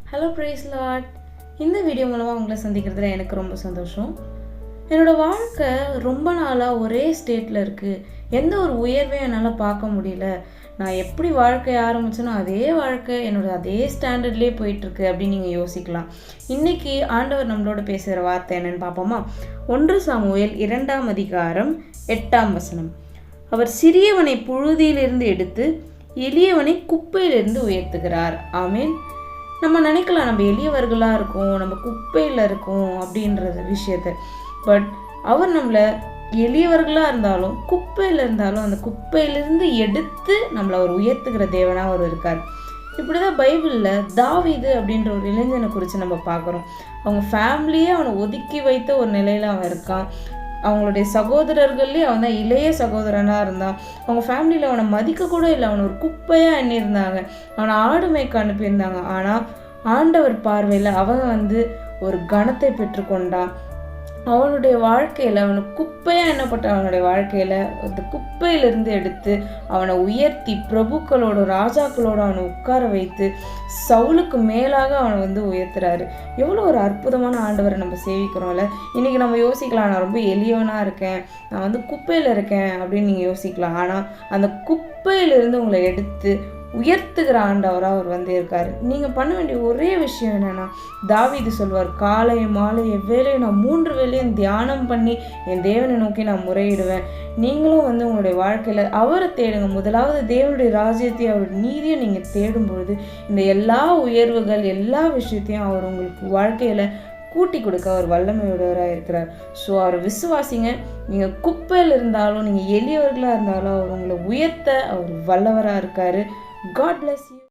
Hello price Lord. இந்த video மூலமாக உங்களை சந்திக்கிறதுல எனக்கு ரொம்ப சந்தோஷம். என்னோடய வாழ்க்கை ரொம்ப நாளாக ஒரே ஸ்டேட்டில் இருக்குது. எந்த ஒரு உயர்வையும் என்னால் பார்க்க முடியல. நான் எப்படி வாழ்க்கையை ஆரம்பிச்சேனோ அதே வாழ்க்கை அதே ஸ்டாண்டர்ட்லேயே போயிட்டுருக்கு அப்படின்னு நீங்கள் யோசிக்கலாம். இன்றைக்கி ஆண்டவர் நம்மளோட பேசுகிற வார்த்தை என்னென்னு பார்ப்போமா? 1 சாமுவேல் 2ஆம் அதிகாரம் 8ஆம் வசனம். அவர் சிறியவனை புழுதியிலிருந்து எடுத்து எளியவனை குப்பையிலிருந்து உயர்த்துகிறார். ஆமீன். நம்ம நினைக்கலாம் நம்ம எளியவர்களாக இருக்கோம், நம்ம குப்பையில் இருக்கோம் அப்படின்றது விஷயத்த. பட் அவர் நம்மளை எளியவர்களாக இருந்தாலும் குப்பையில் இருந்தாலும் அந்த குப்பையிலிருந்து எடுத்து நம்மளை அவர் உயர்த்துகிற தேவனாக அவர் இருக்கார். இப்படி தான் பைபிளில் தாவீது அப்படின்ற ஒரு இளைஞனை குறித்து நம்ம பார்க்குறோம். அவங்க ஃபேமிலியே அவனை ஒதுக்கி வைத்த ஒரு நிலையில் அவன் இருக்கான். அவங்களுடைய சகோதரர்கள்லேயே அவன் தான் இளைய சகோதரனாக இருந்தான். அவங்க ஃபேமிலியில் அவனை மதிக்க கூட இல்லை, அவனை ஒரு குப்பையாக எண்ணியிருந்தாங்க. அவனை ஆடு மேய்க்க அனுப்பியிருந்தாங்க. ஆனால் ஆண்டவர் பார்வையில் அவன் ஒரு கணத்தை பெற்றுக்கொண்டான். அவனுடைய வாழ்க்கையில் அவனுக்கு குப்பையாக எண்ணப்பட்ட அவனுடைய வாழ்க்கையில் அந்த குப்பையிலிருந்து எடுத்து அவனை உயர்த்தி பிரபுக்களோட ராஜாக்களோடு அவனை உட்கார வைத்து சவுலுக்கு மேலாக அவனை உயர்த்துறாரு. எவ்வளோ ஒரு அற்புதமான ஆண்டவரை நம்ம சேவிக்கிறோம்ல. இன்றைக்கி நம்ம யோசிக்கலாம், நான் ரொம்ப எளியவனாக இருக்கேன், நான் குப்பையில் இருக்கேன் அப்படின்னு நீங்கள் யோசிக்கலாம். ஆனால் அந்த குப்பையிலிருந்து உங்களை எடுத்து உயர்த்துகிற ஆண்டவராக அவர் இருக்கார். நீங்கள் பண்ண வேண்டிய ஒரே விஷயம் என்னென்னா, தாவீது சொல்வார், காலை மாலை எவ்வேளையும் நான் 3 வேளையும் தியானம் பண்ணி என் தேவனை நோக்கி நான் முறையிடுவேன். நீங்களும் உங்களுடைய வாழ்க்கையில் அவரை தேடுங்க. முதலாவது தேவனுடைய ராஜ்யத்தையும் அவருடைய நீதியை நீங்கள் தேடும் பொழுது இந்த எல்லா உயர்வுகள் எல்லா விஷயத்தையும் அவர் உங்களுக்கு வாழ்க்கையில் கூட்டி கொடுக்க அவர் வல்லமையுடையவராக இருக்கிறார். ஸோ அவர் விசுவாசிங்க. நீங்கள் குப்பையில் இருந்தாலும் நீங்கள் எளியவர்களாக இருந்தாலும் அவர் உங்களை உயர்த்த அவர் வல்லவராக இருக்கார். God bless you.